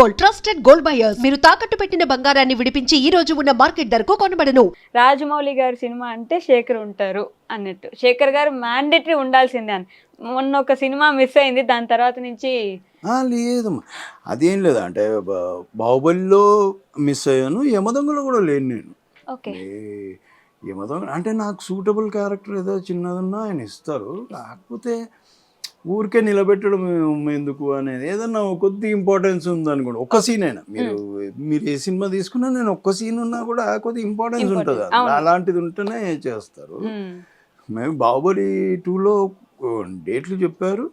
Gold, trusted gold buyers. మీరు తాకట్టు పెట్టిన బంగారాన్ని విడిపించి ఈ రోజు ఉన్న మార్కెట్ ధరకు కొనబడను. రాజమౌళి గారి సినిమా అంటే శేఖర్ ఉంటారు అన్నట్టు. శేఖర్ గారు మ్యాండేటరీ ఉండాల్సిందే అని. మొన్న ఒక సినిమా మిస్ అయింది, దాని తర్వాత నుంచి లేదమ్మా, అదేం లేదు. అంటే బాహుబలిలో మిస్ అయ్యాను, యమదొంగలో కూడా లేను నేను. ఓకే. యమదొంగ అంటే నాకు సూటబుల్ క్యారెక్టర్ ఏదో చిన్నదన్నా ఆయన ఇస్తారు. కాకపోతే ఊరికే నిలబెట్టడం ఎందుకు అనేది, ఏదన్నా కొద్ది ఇంపార్టెన్స్ ఉందనుకోండి. ఒక్క సీన్ అయినా మీరు ఏ సినిమా తీసుకున్నా నేను ఒక్క సీన్ ఉన్నా కూడా కొద్ది ఇంపార్టెన్స్ ఉంటుంది. అలాంటిది ఉంటేనే చేస్తారు. మేము బాహుబలి 2లో డేట్లు చెప్పారు,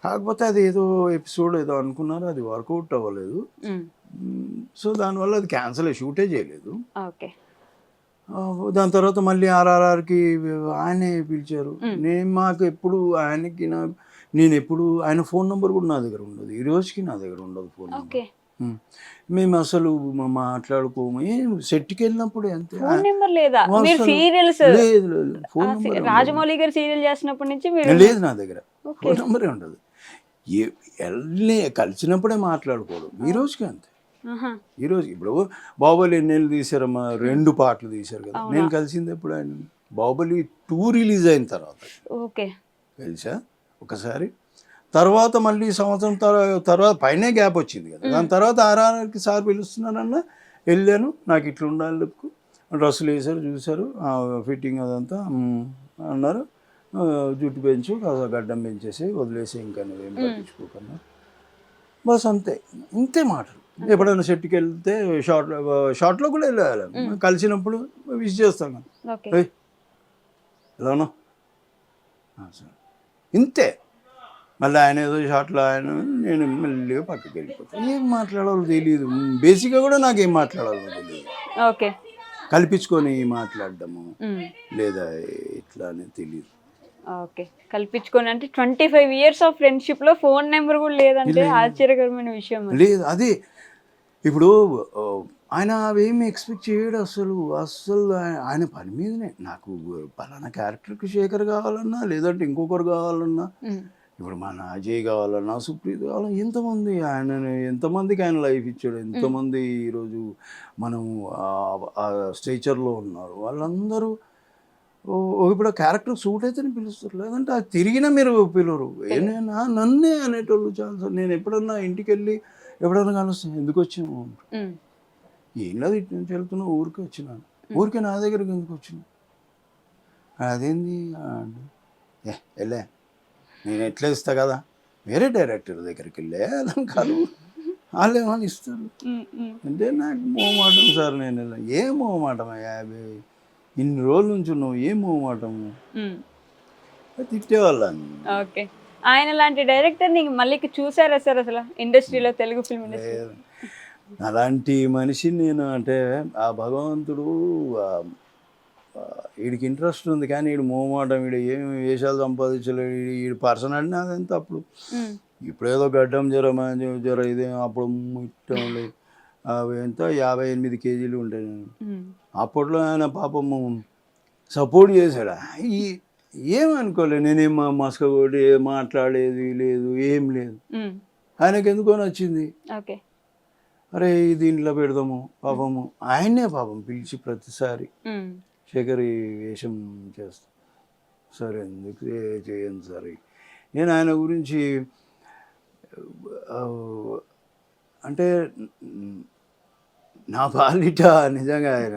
కాకపోతే అది ఏదో ఎపిసోడ్ ఏదో అనుకున్నారు, అది వర్కౌట్ అవ్వలేదు. సో దానివల్ల అది క్యాన్సిల్, షూటే చేయలేదు. ఓకే. దాని తర్వాత మళ్ళీ ఆర్ఆర్ఆర్కి ఆయనే పిలిచారు. మాకు ఎప్పుడు ఆయనకి నేను ఎప్పుడు ఆయన ఫోన్ నెంబర్ కూడా నా దగ్గర ఉండదు, ఈ రోజుకి నా దగ్గర ఉండదు ఫోన్ నెంబర్. మేము అసలు మాట్లాడుకోము. సెట్కి వెళ్ళినప్పుడు అంతే. ఫోన్ నెంబర్ లేదా? సీరియల్స్ లేదు, ఫోన్ నెంబర్ రాజమౌళి గారు సీరియల్ చేసినప్పటి నుంచి లేదు నా దగ్గర, ఫోన్ నెంబరే ఉండదు. కలిసినప్పుడే మాట్లాడుకోవడం, ఈ రోజుకి అంతే. ఈరోజు ఇప్పుడు బాహుబలి ఎన్నేళ్ళు తీశారమ్మా, 2 పాటలు తీశారు కదా. నేను కలిసింది ఎప్పుడు ఆయన బాహుబలి 2 రిలీజ్ అయిన తర్వాత. ఓకే. కలిసా ఒకసారి, తర్వాత మళ్ళీ సంవత్సరం తర్వాత పైనే గ్యాప్ వచ్చింది కదా. దాని తర్వాత ఆర్ఆర్ఆర్కి సార్ పిలుస్తున్నానన్నా వెళ్ళాను. నాకు ఇట్లా ఉండాలి, డ్రెస్సులు వేసారు, చూశారు, ఫిట్టింగ్ అదంతా అన్నారు. జుట్టు పెంచు, గడ్డం పెంచేసి వదిలేసి ఇంకా నువ్వేం పట్టించుకోకన్నా, బస్ అంతే. ఇంతే మాటలు. ఎప్పుడైనా సెట్కి వెళ్తే షార్ట్లో కూడా వెళ్ళాలి, కలిసినప్పుడు విష్ చేస్తాం కదా, ఎలానో సార్, ఇంతే. మళ్ళీ ఆయన ఏదో షార్ట్లో ఆయన, నేను మెల్లిగా పక్కకి వెళ్ళిపోతాను. ఏం మాట్లాడాలో తెలియదు, బేసిక్గా కూడా నాకేం మాట్లాడాలో తెలియదు. ఓకే. కల్పించుకొని మాట్లాడడము లేదా ఇట్లా అనేది తెలియదు. ఓకే. కల్పించుకొని అంటే 25 years ఆఫ్ ఫ్రెండ్షిప్లో ఫోన్ నెంబర్ కూడా లేదంటే ఆశ్చర్యకరమైన విషయం. లేదు, అదే ఇప్పుడు ఆయన అవేమి ఎక్స్పెక్ట్ చేయడు అసలు. ఆయన పని మీదనే. నాకు పలానా క్యారెక్టర్కి శేఖర్ కావాలన్నా, లేదంటే ఇంకొకరు కావాలన్నా, ఇప్పుడు మన అజయ్ కావాలన్నా, సుప్రీత్ కావాలన్నా, ఎంతమందికి ఆయన లైఫ్ ఇచ్చాడు, ఎంతమంది ఈరోజు మనం స్ట్రెచర్లో ఉన్నారు. వాళ్ళందరూ ఇప్పుడు క్యారెక్టర్ సూట్ అయితేనే పిలుస్తారు, లేదంటే అది తిరిగినా మీరు పిలవరు. ఏమైనా నన్నే అనేటోళ్ళు చాలా. నేను ఎప్పుడన్నా ఇంటికి వెళ్ళి ఎప్పుడైనా కలుస్తాను, ఎందుకు వచ్చాము, ఏం లేదు ఇటు నుంచి వెళ్తున్నా, ఊరికే వచ్చినాను. ఊరికే నా దగ్గరికి ఎందుకు వచ్చినా, అదేంది వెళ్ళా, నేను ఎట్లా ఇస్తా కదా, వేరే డైరెక్టర్ దగ్గరికి వెళ్ళే అలా కలువు, వాళ్ళు ఏమని ఇస్తారు అంటే నాకు మొహమాటం సార్. నేను వెళ్ళా, ఏం మొహమాటం, 50 ఇన్ని రోజుల నుంచి ఉన్నావు, ఏం మొహమాటము, తిట్టేవాళ్ళని. ఓకే. ఆయన లాంటి డైరెక్టర్ నీకు మళ్ళీ చూసారా సార్ అసలు ఇండస్ట్రీలో, తెలుగు ఫిల్మ్ ఇండస్ట్రీ? అలాంటి మనిషిని నేను, అంటే ఆ భగవంతుడు వీడికి ఇంట్రెస్ట్ ఉంది కానీ వీడు మొహమాటం, వీడు ఏమి వేషాలు సంపాదించలేడు, వీడి పర్సనాలిటీ అదంతా. అప్పుడు ఇప్పుడు ఏదో గడ్డం జ్వరం ఇదే, అప్పుడు ముట్టండి ఎంత 58 kgs ఉంటాయి. అప్పట్లో ఆయన పాపము సపోర్ట్ చేశాడు. ఏమనుకోలేదు, నేనేం మస్క కొట్టి మాట్లాడేది లేదు, ఏం లేదు. ఆయనకు ఎందుకో నచ్చింది, అరే దీంట్లో పెడదాము పాపము. ఆయనే పాపం పిలిచి ప్రతిసారి శేఖర్ ఈ వేషం చేస్తాం, సరే ఎందుకు చేయండి సరే. నేను ఆయన గురించి అంటే నా పాలిట నిజంగా ఆయన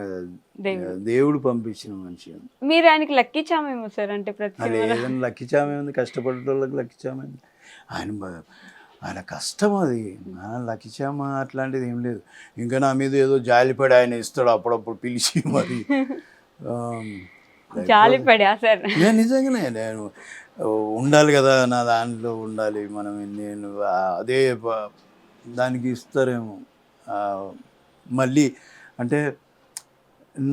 దేవుడు పంపించిన మనిషి. మీరు ఆయనకి లక్కించామేమో సార్, అంటే ఏదైనా లక్కించామేముంది, కష్టపడేటోళ్ళకి లక్కించామేమి. ఆయన కష్టం అది, లక్కించామా అట్లాంటిది ఏం లేదు. ఇంకా నా మీద ఏదో జాలిపడి ఆయన ఇస్తాడు అప్పుడప్పుడు పిలిచి, మరి జాలిపడా సార్? నేను నిజంగానే నేను ఉండాలి కదా, నా దాంట్లో ఉండాలి మనం, నేను అదే దానికి ఇస్తారేమో మళ్ళీ, అంటే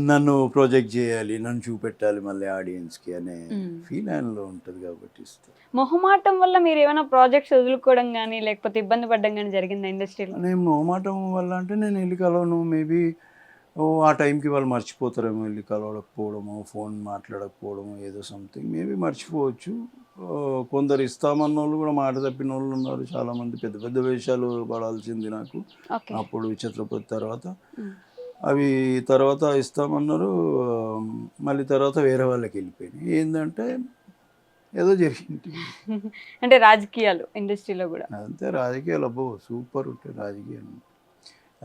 నన్ను ప్రొజెక్ట్ చేయాలి, నన్ను చూపెట్టాలి మళ్ళీ ఆడియన్స్కి అనే ఫీల్ ఆయనలో ఉంటుంది కాబట్టి ఇస్తాను. మొహమాటం వల్ల మీరు ఏమైనా ప్రాజెక్ట్స్ వదులుకోవడం కానీ లేకపోతే ఇబ్బంది పడడం కానీ జరిగిందా ఇండస్ట్రీలో? నేను మొహమాటం వల్ల అంటే నేను వెళ్ళి కలవను, మేబీ ఆ టైంకి వాళ్ళు మర్చిపోతారేమో, వెళ్ళి కలవకపోవడము, ఫోన్ మాట్లాడకపోవడము, ఏదో సంథింగ్ మేబీ మర్చిపోవచ్చు. కొందరు ఇస్తామన్న వాళ్ళు కూడా మాట తప్పిన వాళ్ళు ఉన్నారు. చాలామంది పెద్ద పెద్ద వేషాలు పడాల్సింది నాకు ఓకే. అప్పుడు ఛత్రపతి తర్వాత. అవి తర్వాత ఇస్తామన్నారు, మళ్ళీ తర్వాత వేరే వాళ్ళకి వెళ్ళిపోయినాయి. ఏంటంటే ఏదో జరిగింది అంటే రాజకీయాలు ఇండస్ట్రీలో కూడా. అంతే. రాజకీయాలు అబ్బో సూపర్ ఉంటాయి రాజకీయాలు.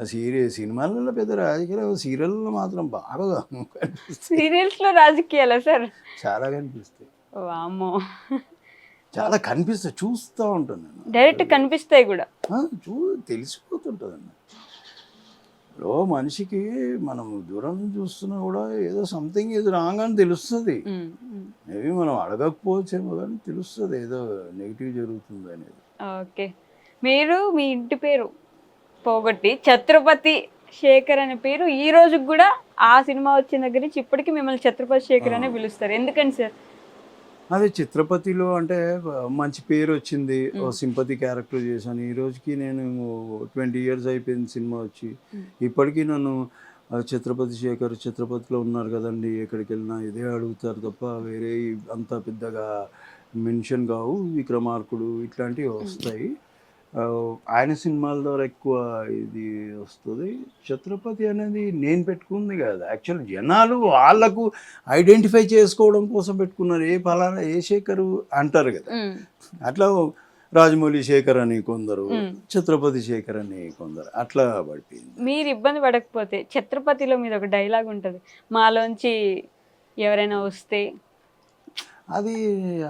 ఆ సినిమాలలో పెద్ద రాజకీయాలు, సీరియల్లో మాత్రం బాగా కనిపిస్తాయి. సీరియల్స్ లో రాజకీయాలా సార్? చాలా కనిపిస్తాయి, వామ్మో, చాలా కనిపిస్తాయి. చూస్తూ ఉంటాను నేను. డైరెక్ట్ కనిపిస్తాయి కూడా. తెలిసిపోతుంటుంది అన్న. ఇప్పుడు మనిషికి మనం దూరం చూస్తున్నా కూడా ఏదో సంథింగ్ ఏదో రాంగ్ అని తెలుస్తుంది. మేబీ మనం అడగకపోవచ్చేమో కానీ తెలుస్తుంది ఏదో నెగిటివ్ జరుగుతుంది అనేది. ఓకే. మీరు మీ ఇంటి పేరు పోగొట్టి ఛత్రపతి శేఖర్ అనే పేరు ఈ రోజుకి కూడా ఆ సినిమా వచ్చిన దగ్గర నుంచి ఇప్పటికీ మిమ్మల్ని ఛత్రపతి శేఖర్ అనే పిలుస్తారు. ఎందుకని సార్? అదే ఛత్రపతిలో అంటే మంచి పేరు వచ్చింది, ఓ సింపతి క్యారెక్టర్ చేశాను. ఈ రోజుకి నేను 20 years అయిపోయింది సినిమా వచ్చి. ఇప్పటికీ నన్ను ఛత్రపతి శేఖర్, ఛత్రపతిలో ఉన్నారు కదండి, ఎక్కడికి వెళ్ళినా ఇదే అడుగుతారు తప్ప వేరే అంత పెద్దగా మెన్షన్ కావు. విక్రమార్కుడు ఇట్లాంటివి వస్తాయి, ఆయన సినిమాల ద్వారా ఎక్కువ ఇది వస్తుంది. ఛత్రపతి అనేది నేను పెట్టుకుంది కాదు, యాక్చువల్ జనాలు వాళ్ళకు ఐడెంటిఫై చేసుకోవడం కోసం పెట్టుకున్నారు. ఏ ఫలానా ఏ శేఖరు అంటారు కదా, అట్లా రాజమౌళి శేఖర్ అని కొందరు, ఛత్రపతి శేఖర్ అని కొందరు, అట్లా పడిపోయింది. మీరు ఇబ్బంది పడకపోతే ఛత్రపతిలో మీద ఒక డైలాగ్ ఉంటుంది, మాలోంచి ఎవరైనా వస్తే, అది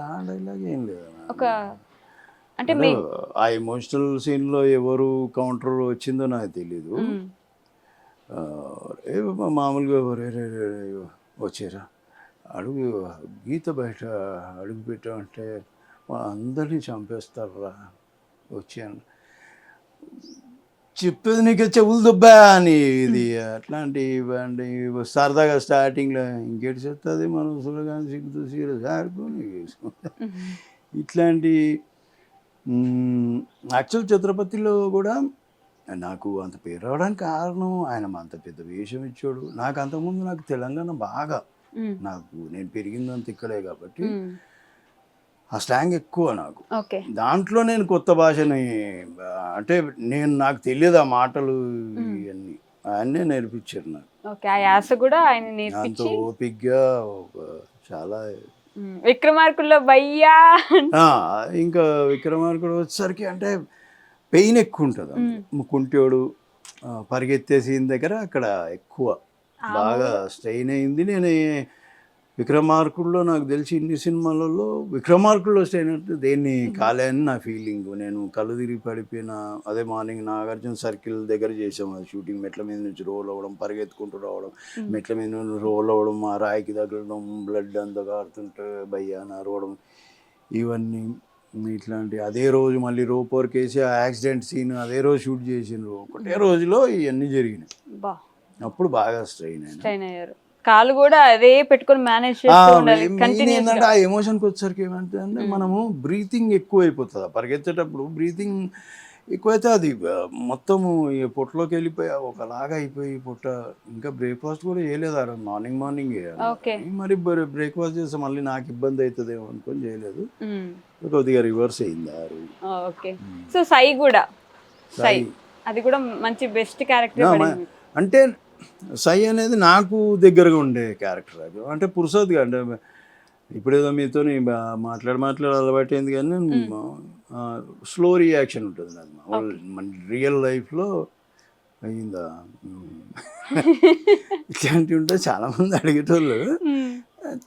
ఆ డైలాగ్ ఏం లేదు. ఒక అంటే ఆ ఎమోషనల్ సీన్లో ఎవరు కౌంటర్ వచ్చిందో నాకు తెలీదు. మామూలుగా వచ్చారా అడుగు గీత బయట అడుగు పెట్టామంటే అందరినీ చంపేస్తారా వచ్చాను, చెప్పేది నీకు చెవులు దుబ్బా అని. ఇది అట్లాంటి సరదాగా స్టార్టింగ్లో ఇంకేటి చెప్తుంది మనం సులగాని సిగ్గుతూ సీరియస్ ఆడుకొని ఇట్లాంటి. యాక్చువల్ ఛత్రపతిలో కూడా నాకు అంత పేరు రావడానికి కారణం ఆయన అంత పెద్ద వేషం ఇచ్చాడు. నాకు అంతకుముందు నాకు తెలంగాణ బాగా, నాకు నేను పెరిగిందంత ఇక్కడే కాబట్టి ఆ స్లాంగ్ ఎక్కువ నాకు. దాంట్లో నేను కొత్త భాషని అంటే నాకు తెలియదు ఆ మాటలు ఇవన్నీ ఆయన్నే నేర్పించారు నాకు. అంత ఓపిగ్గా చాలా. విక్రమార్కుల్లో భయ్యా ఇంకా విక్రమార్కుడు వచ్చేసరికి అంటే పెయిన్ ఎక్కువ ఉంటుంది. కుంటోడు పరిగెత్తే సీన్ దగ్గర అక్కడ ఎక్కువ బాగా స్ట్రెయిన్ అయింది. నేను విక్రమార్కుడులో నాకు తెలిసి ఇన్ని సినిమాలలో విక్రమార్కుడులో స్ట్రెయిన్ అంటే దేన్ని కాలే అని నా ఫీలింగ్. నేను కళ్ళు తిరిగి పడిపోయిన అదే మార్నింగ్ నాగార్జున సర్కిల్ దగ్గర చేసాము అది షూటింగ్. మెట్ల మీద నుంచి రోల్ అవ్వడం, పరిగెత్తుకుంటూ రావడం, మెట్ల మీద నుంచి రోల్ అవ్వడం, ఆ రాయికి తగలడం, బ్లడ్ అంతా కారుతుంటే భయ్యాన అరవడం, ఇవన్నీ ఇట్లాంటి. అదే రోజు మళ్ళీ రోప్ వర్క్ వేసి ఆ యాక్సిడెంట్ సీన్ అదే రోజు షూట్ చేసిండ్రు. ఒకటే రోజులో ఇవన్నీ జరిగినాయి. అప్పుడు బాగా స్ట్రెయిన్ అయ్యారు. కాలు కూడా అదే పెట్టుకొని మేనేజ్ చేస్తూ ఉండాలి. ఏంటంటే ఆ ఎమోషన్కి వచ్చేసరికి ఏమంటే మనము బ్రీతింగ్ ఎక్కువ అయిపోతుంది. పరిగెత్తేటప్పుడు బ్రీతింగ్ ఎక్కువైతే అది మొత్తము పొట్టలోకి వెళ్ళిపోయి ఒకలాగా అయిపోయి పొట్ట. ఇంకా బ్రేక్ఫాస్ట్ కూడా చేయలేదు ఆ రోజు, మార్నింగ్ మరి బ్రేక్ఫాస్ట్ చేస్తే మళ్ళీ నాకు ఇబ్బంది అవుతుందేమో అనుకొని చేయలేదు. కొద్దిగా రివర్స్ అయింది ఆ రోజు. సో సై కూడా అది కూడా మంచి బెస్ట్ క్యారెక్టర్. అంటే సై అనేది నాకు దగ్గరగా ఉండే క్యారెక్టర్. అది అంటే పురుషోత్గా అంటే ఇప్పుడేదో మీతో మాట్లాడి అలవాటైంది కానీ స్లో రియాక్షన్ ఉంటుంది నాది. మన రియల్ లైఫ్లో అయిందా ఇట్లాంటివి ఉంటే చాలామంది అడిగేటోళ్ళు.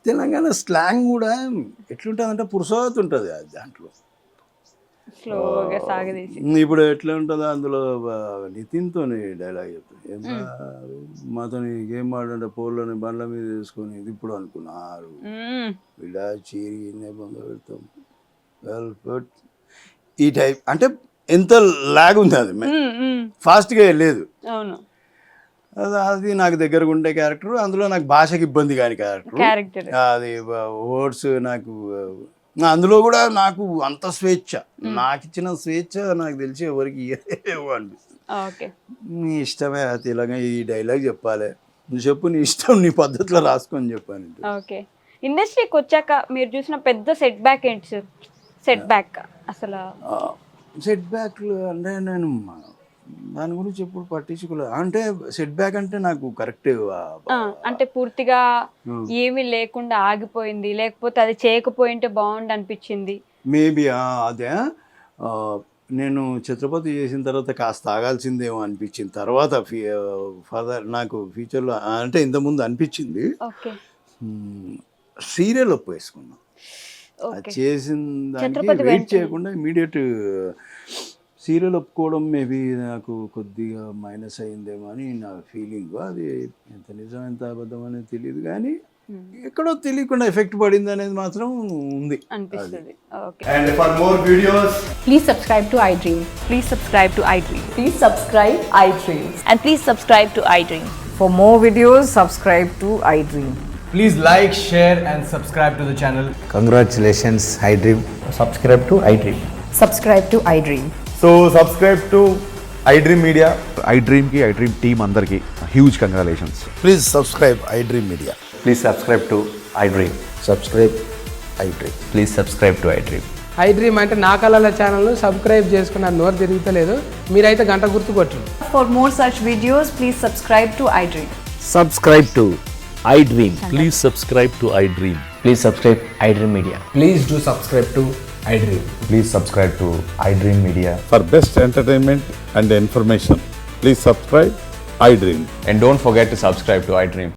తెలంగాణ స్లాంగ్ కూడా ఎట్లుంటుంది అంటే పురుషోత్ ఉంటుంది దాంట్లో. ఇప్పుడు ఎట్లా ఉంటుందో అందులో నితిన్తో డైలాగ్ చెప్తుంది, మాతో గేమ్ ఆడంటే పోల్లోని బండ్ల మీద వేసుకొని ఇది ఇప్పుడు అనుకున్నారు ఇలా చీరి బంద పెడతాం ఈ టైప్. అంటే ఎంత లాగ్ ఉంది, అది ఫాస్ట్గా లేదు. అది నాకు దగ్గరగా ఉండే క్యారెక్టర్. అందులో నాకు భాషకి ఇబ్బంది కాని క్యారెక్టర్. అది వర్డ్స్ నాకు అందులో కూడా నాకు అంత స్వేచ్ఛ, నాకు ఇచ్చిన స్వేచ్ఛ నాకు తెలిసి ఎవరికి అనిపిస్తుంది. నీ ఇష్టమే తెలంగాణ ఈ డైలాగ్ చెప్పాలి, నువ్వు చెప్పు నీ ఇష్టం, నీ పద్ధతిలో రాసుకొని చెప్పాను. ఇండస్ట్రీకి వచ్చాక మీరు చూసిన పెద్ద సెట్ బ్యాక్ ఏంటి సార్? సెట్ బ్యాక్ అసలు సెట్ బ్యాక్లు అంటే నేను దాని గురించి ఎప్పుడు పట్టించుకోలేదు. అంటే సెట్ బ్యాక్ అంటే నాకు కరెక్ట్ అంటే పూర్తిగా ఏమీ లేకుండా ఆగిపోయింది, లేకపోతే అది చేయకపోయింటే బాగుండు అనిపించింది. మేబీ అదే నేను ఛత్రపతి చేసిన తర్వాత కాస్త ఆగాల్సిందేమో అనిపించింది. తర్వాత ఫర్దర్ నాకు ఫ్యూచర్లో అంటే ఇంతకుముందు అనిపించింది. ఓకే, సీరియల్ ఒప్పేసుకున్నా. అది చేసిన దానికి వెయిట్ చేయకుండా ఇమీడియట్ సీరియల్ ఒప్పుకోవడం మేబీ నాకు కొద్దిగా మైనస్ అయిందేమో అని నా ఫీలింగ్. అది ఎంత నిజం ఎంత అబద్ధం అనేది తెలియదు, కానీ ఎక్కడో తెలియకుండా ఎఫెక్ట్ పడింది అనేది మాత్రం ఉంది అనిపిస్తుంది. Okay, And for more videos, Please subscribe to iDream. Please subscribe to iDream. Please subscribe iDream. And please subscribe to iDream. For more videos, subscribe to iDream. please like, share, and subscribe to the channel. Congratulations, iDream. Subscribe to iDream. Subscribe to iDream. So subscribe to iDream Media. iDream team అందరికి huge congratulations. Please subscribe iDream Media. Please subscribe to iDream. Subscribe iDream. Please subscribe to iDream. iDream అంటే నా కళల ఛానల్ను subscribe చేసుకున్న నోరు తిరుగుతలేదు, మీరైతే గంట గుర్తు కొట్టండి. For more such videos, please subscribe to iDream. Subscribe to iDream. Please subscribe to iDream. Please subscribe iDream Media. Please do subscribe to iDream. Please subscribe to iDream Media. For best entertainment and information, please subscribe iDream. And don't forget to subscribe to iDream.